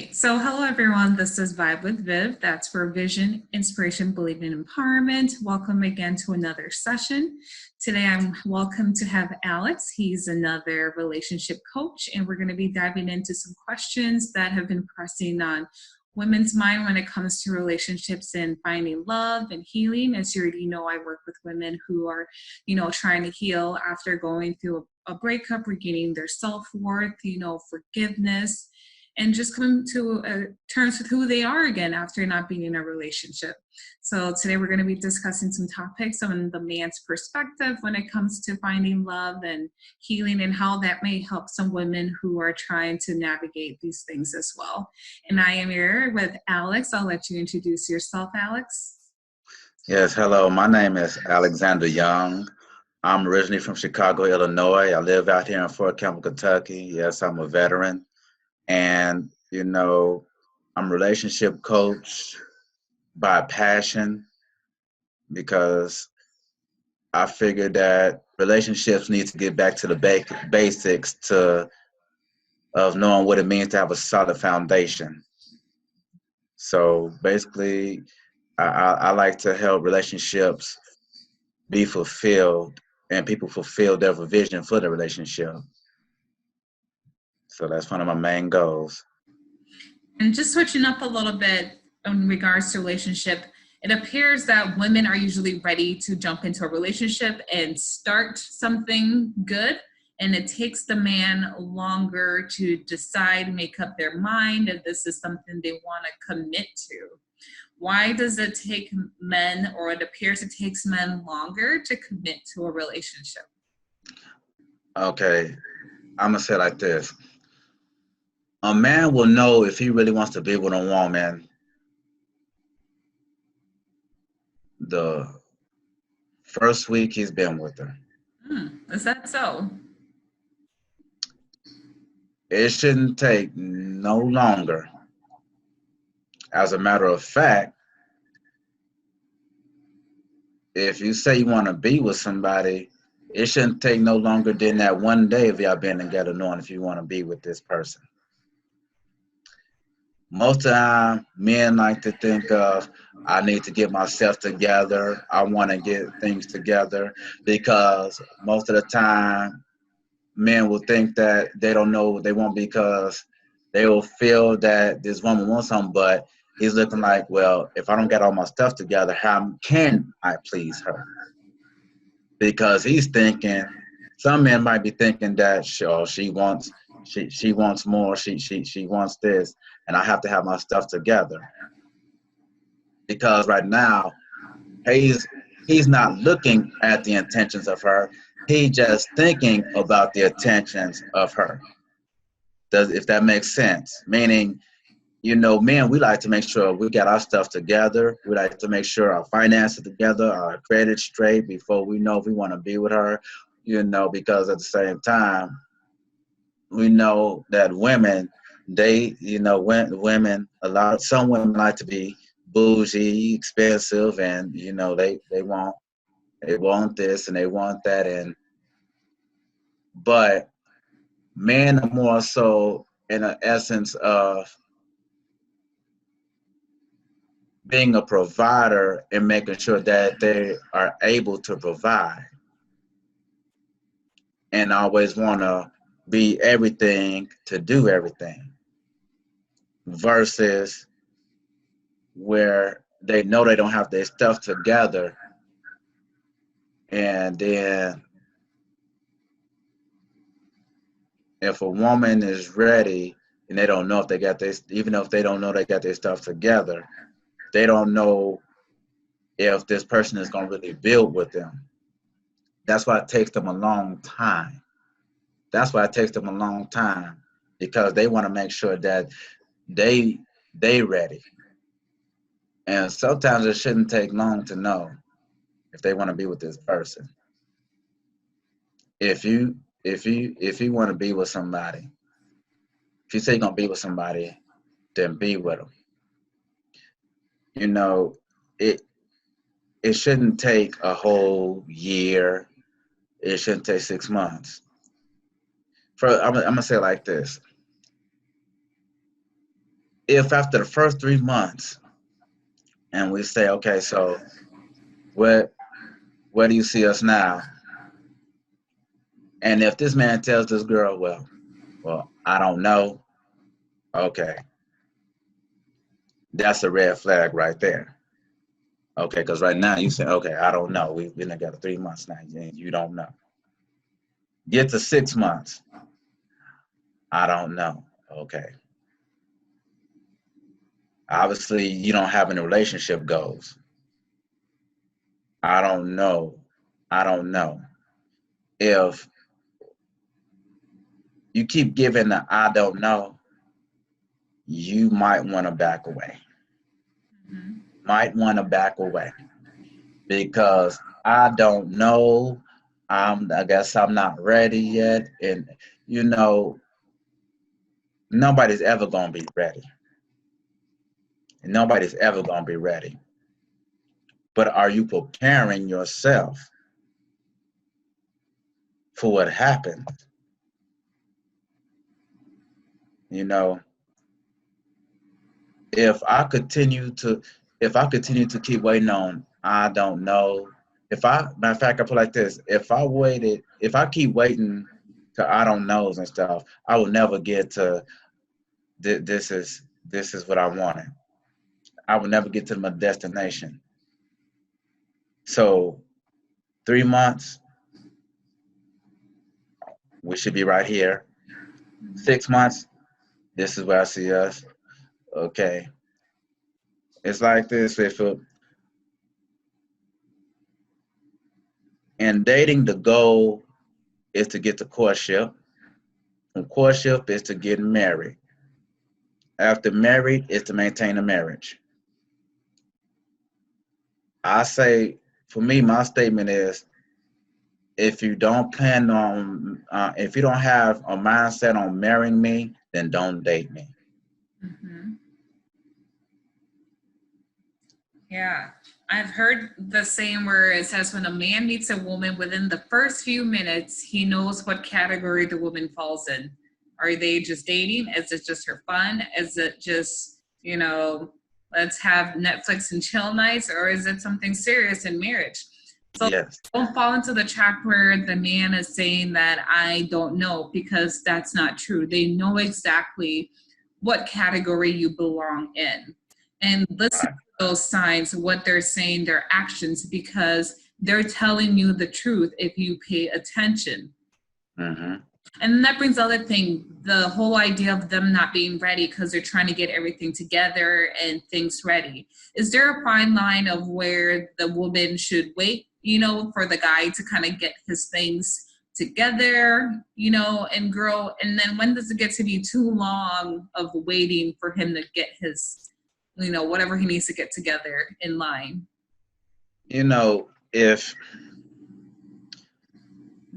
Great. So, hello everyone. This is Vibe with Viv. That's for Vision, Inspiration, Believe in Empowerment. Welcome again to another session. Today, I'm welcome to have Alex. He's another relationship coach, and we're going to be diving into some questions that have been pressing on women's mind when it comes to relationships and finding love and healing. As you already know, I work with women who are, trying to heal after going through a breakup, regaining their self-worth, forgiveness, and just come to terms with who they are again after not being in a relationship. So today we're going to be discussing some topics on the man's perspective when it comes to finding love and healing, and how that may help some women who are trying to navigate these things as well. And I am here with Alex. I'll let you introduce yourself, Alex. Yes, hello. My name is Alexander Young. I'm originally from Chicago, Illinois. I live out here in Fort Campbell, Kentucky. Yes, I'm a veteran. And, I'm a relationship coach by passion because I figured that relationships need to get back to the basics of knowing what it means to have a solid foundation. So basically, I like to help relationships be fulfilled and people fulfill their vision for the relationship. So that's one of my main goals. And just switching up a little bit in regards to relationship, it appears that women are usually ready to jump into a relationship and start something good. And it takes the man longer to decide, make up their mind if this is something they want to commit to. Why does it take men, or it appears it takes men longer to commit to a relationship? Okay, I'm gonna say it like this. A man will know if he really wants to be with a woman the first week he's been with her. Is that so? It shouldn't take no longer. As a matter of fact, if you say you want to be with somebody, it shouldn't take no longer than that one day if y'all been together knowing if you want to be with this person. Most of the time, men like to think of, I need to get myself together. I want to get things together because most of the time, men will think that they don't know what they want because they will feel that this woman wants something, but he's looking like, well, if I don't get all my stuff together, how can I please her? Because he's thinking, some men might be thinking that she wants more, she wants this, and I have to have my stuff together. Because right now he's he's not looking at the intentions of her. He just thinking about the intentions of her. Does if that makes sense? Meaning, men, we like to make sure we got our stuff together. We like to make sure our finances together, our credit straight before we know if we want to be with her. Because at the same time, we know that women, women, some women like to be bougie, expensive, and they want this and they want that, and but men are more so in an essence of being a provider and making sure that they are able to provide and always want to be everything to do everything versus where they know they don't have their stuff together, and then if a woman is ready and they don't know if they got this, even if they don't know they got their stuff together, they don't know if this person is going to really build with them. That's why it takes them a long time. That's why it takes them a long time, because they want to make sure that they ready. And sometimes it shouldn't take long to know if they want to be with this person. If you want to be with somebody, if you say you're gonna be with somebody, then be with them. You know, it it shouldn't take a whole year. It shouldn't take 6 months. I'm gonna say it like this: if after the first 3 months, and we say, okay, so where do you see us now? And if this man tells this girl, well, I don't know, okay, that's a red flag right there. Okay, because right now you say, okay, I don't know. We've been together 3 months now, and you don't know. Get to 6 months, I don't know. Okay. Obviously, you don't have any relationship goals. I don't know. I don't know. If you keep giving the I don't know, you might want to back away. Mhm. Might want to back away because I don't know. I guess I'm not ready yet. And, you know, nobody's ever going to be ready. Nobody's ever going to be ready. But are you preparing yourself for what happens? You know, if I continue to keep waiting on I don't know, matter of fact, I put it like this, if I keep waiting to I don't knows and stuff, I will never get to this is what I wanted. I will never get to my destination. So 3 months, we should be right here. 6 months, this is where I see us. Okay. It's like this, if in dating, the goal is to get to courtship. And courtship is to get married. After married is to maintain a marriage. I say, for me, my statement is, if you don't plan on, if you don't have a mindset on marrying me, then don't date me. Mhm. Yeah. I've heard the saying where it says when a man meets a woman within the first few minutes, he knows what category the woman falls in. Are they just dating? Is it just for fun? Is it just, let's have Netflix and chill nights? Or is it something serious in marriage? So Yes. don't fall into the trap where the man is saying that I don't know, because that's not true. They know exactly what category you belong in. And listen Right. to those signs, what they're saying, their actions, because they're telling you the truth if you pay attention. Mm-hmm. And that brings the other thing, the whole idea of them not being ready because they're trying to get everything together and things ready. Is there a fine line of where the woman should wait, for the guy to kind of get his things together, and grow? And then when does it get to be too long of waiting for him to get his, whatever he needs to get together in line? If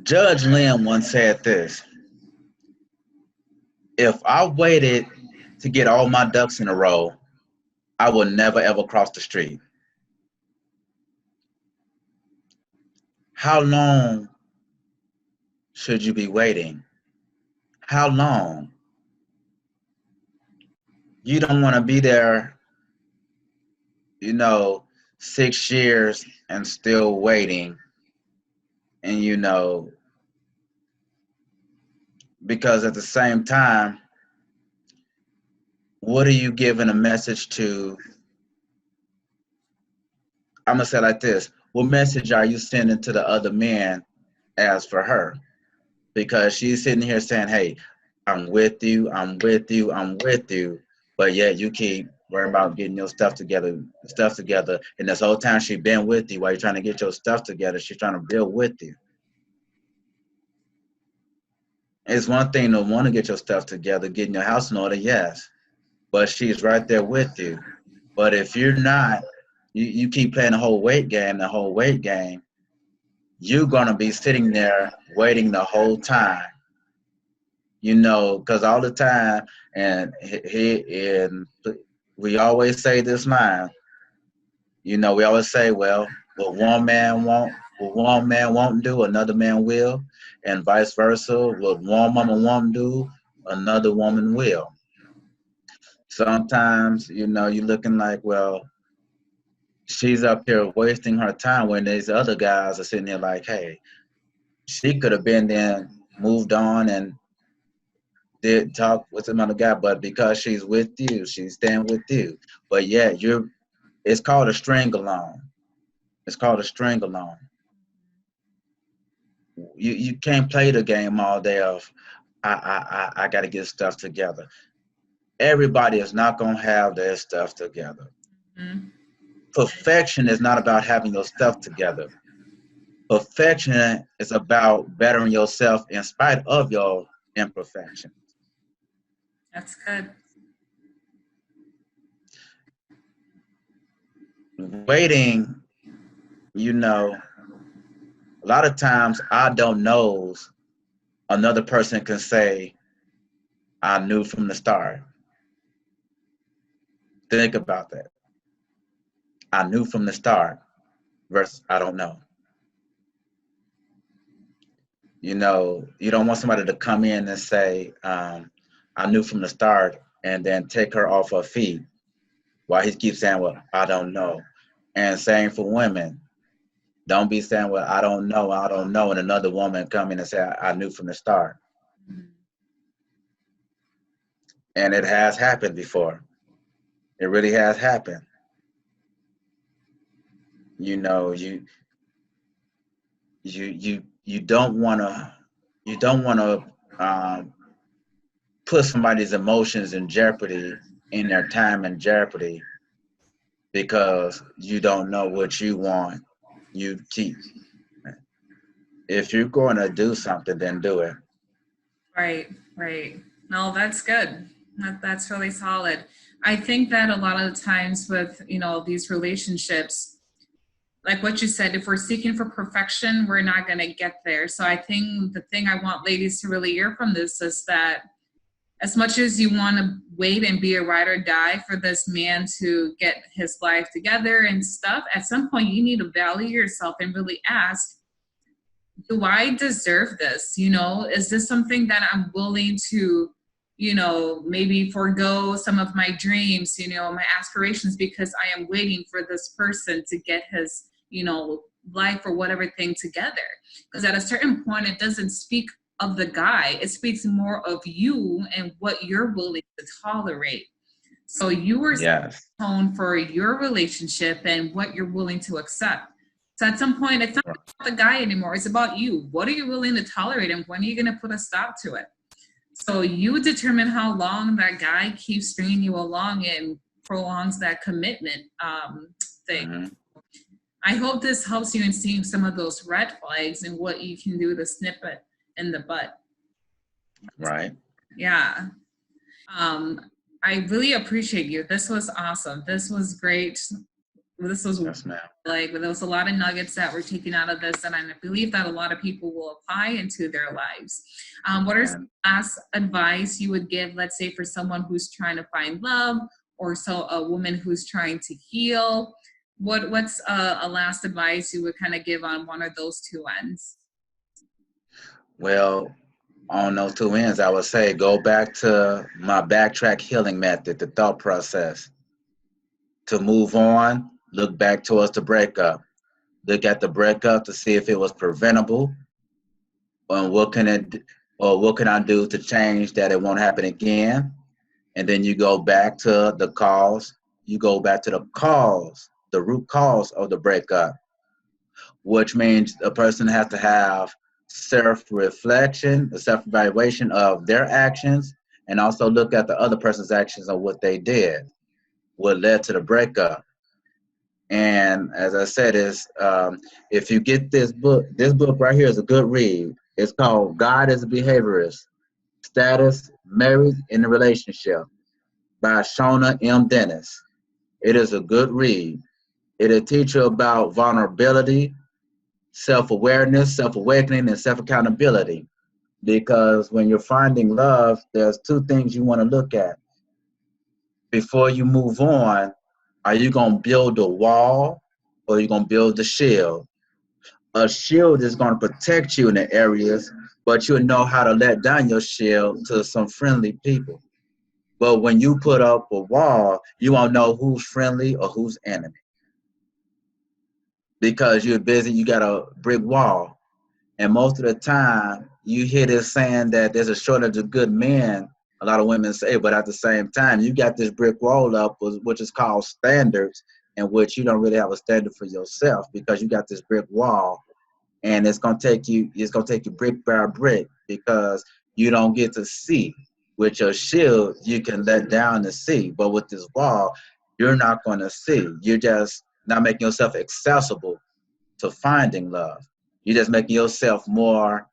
Judge Lynn once said this, if I waited to get all my ducks in a row, I will never ever cross the street. How long should you be waiting? How long? You don't want to be there, 6 years and still waiting. And, because at the same time, what are you giving a message to? I'm going to say it like this. What message are you sending to the other men as for her? Because she's sitting here saying, hey, I'm with you, I'm with you, I'm with you. But yet you keep worrying about getting your stuff together. And this whole time she's been with you while you're trying to get your stuff together. She's trying to build with you. It's one thing to want to get your stuff together, getting your house in order, yes. But she's right there with you. But if you're not, you keep playing the whole weight game, you're going to be sitting there waiting the whole time. Because all the time, and we always say this line, we always say, well, what one man won't do, another man will, and vice versa. What one woman won't do, another woman will. sometimes, you know, you're looking like, well, she's up here wasting her time when these other guys are sitting there like, hey, she could have been there, moved on, and did talk with some other guy, but because she's with you, she's staying with you. But yeah, it's called a string along. It's called a string along. You can't play the game all day of I got to get stuff together. Everybody is not gonna have their stuff together. Mm-hmm. Perfection is not about having your stuff together. Perfection is about bettering yourself in spite of your imperfection. That's good. Waiting, you know, a lot of times I don't know. Another person can say, I knew from the start. Think about that. I knew from the start versus I don't know. You know, you don't want somebody to come in and say, I knew from the start, and then take her off her feet while he keeps saying, well, I don't know. And same for women. Don't be saying, well, I don't know, and another woman come in and say, I knew from the start. Mm-hmm. And it has happened before. It really has happened. You know, you don't want to put somebody's emotions in jeopardy, in their time in jeopardy, because you don't know what you want. You keep. If you're going to do something, then do it. Right, right. No, that's good. That's really solid. I think that a lot of the times with, these relationships, like what you said, if we're seeking for perfection, we're not going to get there. So I think the thing I want ladies to really hear from this is that as much as you want to wait and be a ride or die for this man to get his life together and stuff, at some point you need to value yourself and really ask, do I deserve this? Is this something that I'm willing to, maybe forego some of my dreams, my aspirations, because I am waiting for this person to get his, life or whatever thing together. Because at a certain point, it doesn't speak of the guy. It speaks more of you and what you're willing to tolerate. So you were Yes. tone for your relationship and what you're willing to accept. So at some point, it's not about the guy anymore. It's about you. What are you willing to tolerate, and when are you going to put a stop to it? So you determine how long that guy keeps stringing you along and prolongs that commitment thing. Mm-hmm. I hope this helps you in seeing some of those red flags and what you can do to snip it in the butt. Right. Yeah. I really appreciate you. This was awesome. This was great. This was Yes, ma'am. there was a lot of nuggets that were taken out of this, and I believe that a lot of people will apply into their lives. What are some last advice you would give, let's say, for someone who's trying to find love, or a woman who's trying to heal? What's a last advice you would kind of give on one of those two ends? Well, on those two ends, I would say go back to my backtrack healing method, the thought process. To move on, look back towards the breakup. Look at the breakup to see if it was preventable, and what can I do to change that it won't happen again. And then you go back to the cause. You go back to the cause, the root cause of the breakup, which means a person has to have self-reflection, a self-evaluation of their actions, and also look at the other person's actions of what they did, what led to the breakup. And as I said, if you get this book right here is a good read. It's called God is a Behaviorist, Status, Marriage, in a Relationship by Shona M. Dennis. It is a good read. It'll teach you about vulnerability, self-awareness, self-awakening, and self-accountability. Because when you're finding love, there's two things you want to look at. Before you move on, are you going to build a wall, or are you going to build a shield? A shield is going to protect you in the areas, but you'll know how to let down your shield to some friendly people. But when you put up a wall, you won't know who's friendly or who's enemy because you're busy. You got a brick wall. And most of the time, you hear this saying that there's a shortage of good men. A lot of women say, but at the same time, you got this brick wall up, which is called standards, in which you don't really have a standard for yourself because you got this brick wall, and it's gonna take you. It's gonna take you brick by brick because you don't get to see. With your shield, you can let down to see, but with this wall, you're not gonna see. You're just not making yourself accessible to finding love. You're just making yourself more,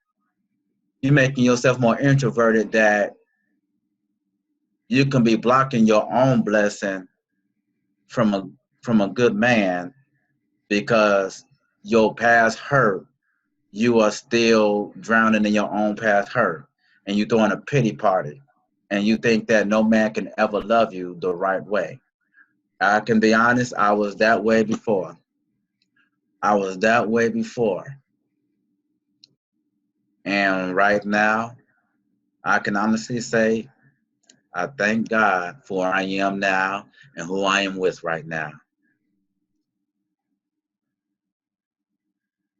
you're making yourself more introverted that you can be blocking your own blessing from a good man because your past hurt, you are still drowning in your own past hurt and you're throwing a pity party and you think that no man can ever love you the right way. I can be honest, I was that way before. I was that way before. And right now, I can honestly say I thank God for where I am now and who I am with right now.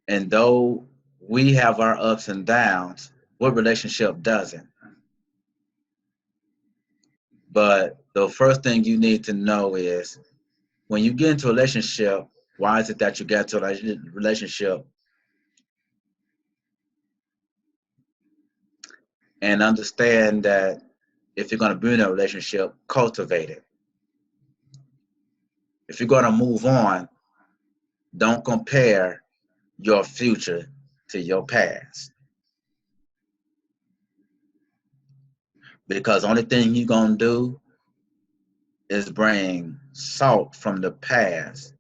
And though we have our ups and downs, what relationship doesn't? But the first thing you need to know is when you get into a relationship, why is it that you get to a relationship? And understand that if you're going to be in a relationship, cultivate it. If you're going to move on, don't compare your future to your past. Because only thing you're going to do is bring salt from the past.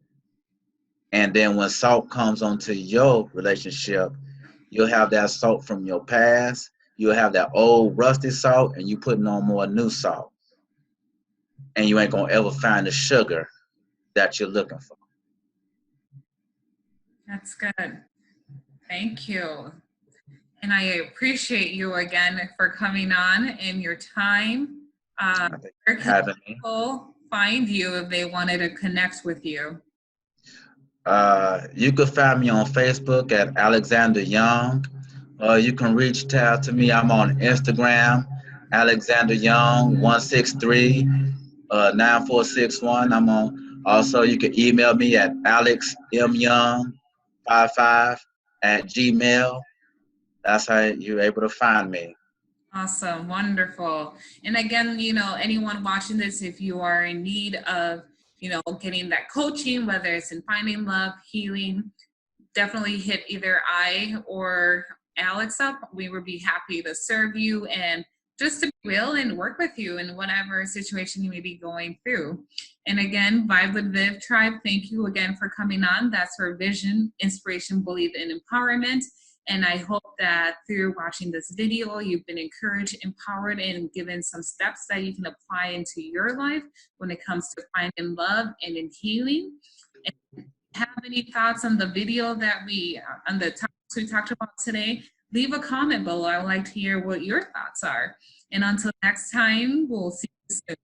And then when salt comes onto your relationship, you'll have that salt from your past. You'll have that old rusty salt and you putting on more new salt. And you ain't going to ever find the sugar that you're looking for. That's good. Thank you. And I appreciate you again for coming on and your time. Where can people find you if they wanted to connect with you? You could find me on Facebook at Alexander Young. You can reach out to me. I'm on Instagram, Alexander Young 163 9461. I'm on. Also, you can email me at alexmyoung55@gmail. That's how you're able to find me. Awesome. Wonderful. And again, you know, anyone watching this, if you are in need of, you know, getting that coaching, whether it's in finding love, healing, definitely hit either I or Alex up. We would be happy to serve you and just to be real and work with you in whatever situation you may be going through. And again, Vibe with Viv Tribe, thank you again for coming on. That's for vision, inspiration, belief, and empowerment. And I hope that through watching this video, you've been encouraged, empowered, and given some steps that you can apply into your life when it comes to finding love and in healing. And have any thoughts on the video that on the topics we talked about today, leave a comment below. I would like to hear what your thoughts are. And until next time, we'll see you soon.